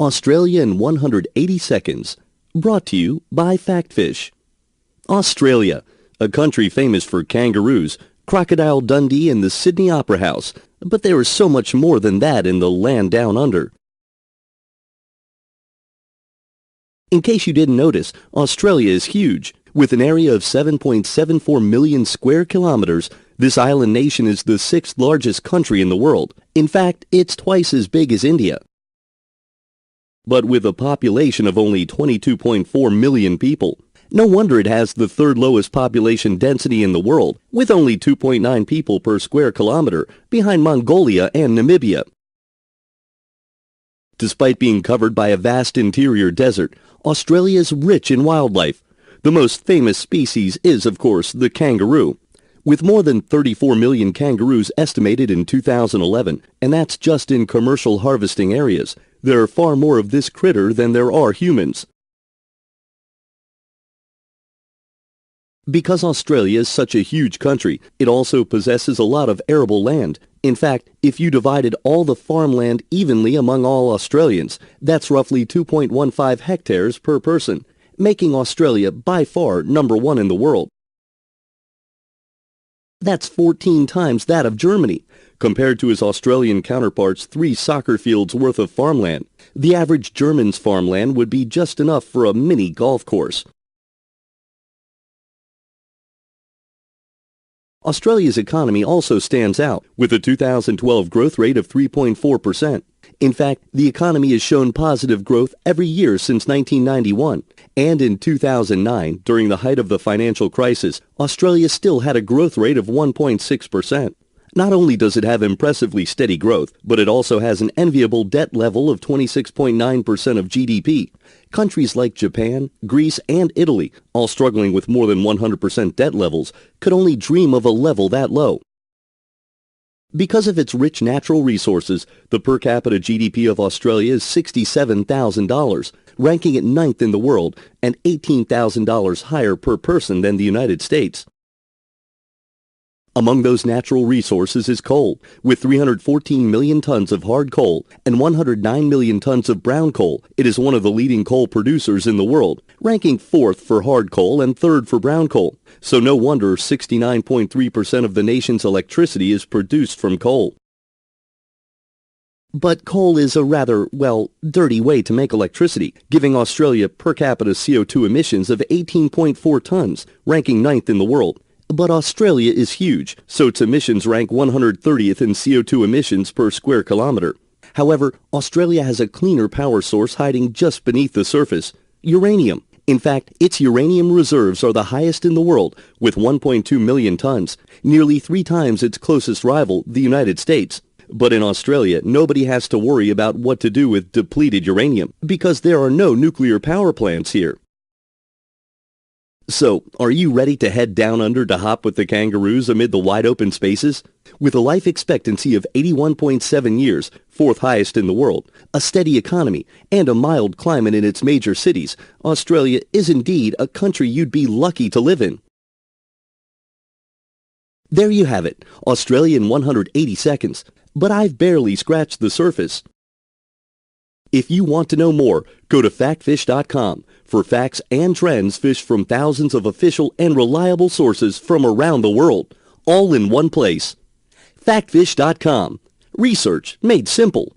Australia in 180 seconds. Brought to you by Factfish. Australia, a country famous for kangaroos, Crocodile Dundee and the Sydney Opera House, but there is so much more than that in the land down under. In case you didn't notice, Australia is huge. With an area of 7.74 million square kilometers, this island nation is the sixth largest country in the world. In fact, it's twice as big as India. But with a population of only 22.4 million people. No wonder it has the third lowest population density in the world, with only 2.9 people per square kilometer, behind Mongolia and Namibia. Despite being covered by a vast interior desert, Australia is rich in wildlife. The most famous species is, of course, the kangaroo. With more than 34 million kangaroos estimated in 2011, and that's just in commercial harvesting areas, there are far more of this critter than there are humans. Because Australia is such a huge country, it also possesses a lot of arable land. In fact, if you divided all the farmland evenly among all Australians, that's roughly 2.15 hectares per person, making Australia by far number one in the world. That's 14 times that of Germany. Compared to his Australian counterpart's 3 soccer fields worth of farmland, the average German's farmland would be just enough for a mini golf course. Australia's economy also stands out, with a 2012 growth rate of 3.4%. In fact, the economy has shown positive growth every year since 1991, and in 2009, during the height of the financial crisis, Australia still had a growth rate of 1.6%. Not only does it have impressively steady growth, but it also has an enviable debt level of 26.9% of GDP. Countries like Japan, Greece, and Italy, all struggling with more than 100% debt levels, could only dream of a level that low. Because of its rich natural resources, the per capita GDP of Australia is $67,000, ranking it 9th in the world and $18,000 higher per person than the United States. Among those natural resources is coal, with 314 million tons of hard coal and 109 million tons of brown coal. It is one of the leading coal producers in the world, ranking 4th for hard coal and 3rd for brown coal. So no wonder 69.3% of the nation's electricity is produced from coal. But coal is a rather, dirty way to make electricity, giving Australia per capita CO2 emissions of 18.4 tons, ranking 9th in the world. But Australia is huge, so its emissions rank 130th in CO2 emissions per square kilometer. However, Australia has a cleaner power source hiding just beneath the surface: uranium. In fact, its uranium reserves are the highest in the world, with 1.2 million tons, nearly 3 times its closest rival, the United States. But in Australia, nobody has to worry about what to do with depleted uranium, because there are no nuclear power plants here. So, are you ready to head down under to hop with the kangaroos amid the wide open spaces? With a life expectancy of 81.7 years, 4th highest in the world, a steady economy, and a mild climate in its major cities, Australia is indeed a country you'd be lucky to live in. There you have it, Australia in 180 seconds. But I've barely scratched the surface. If you want to know more, go to factfish.com for facts and trends fished from thousands of official and reliable sources from around the world, all in one place. Factfish.com. Research made simple.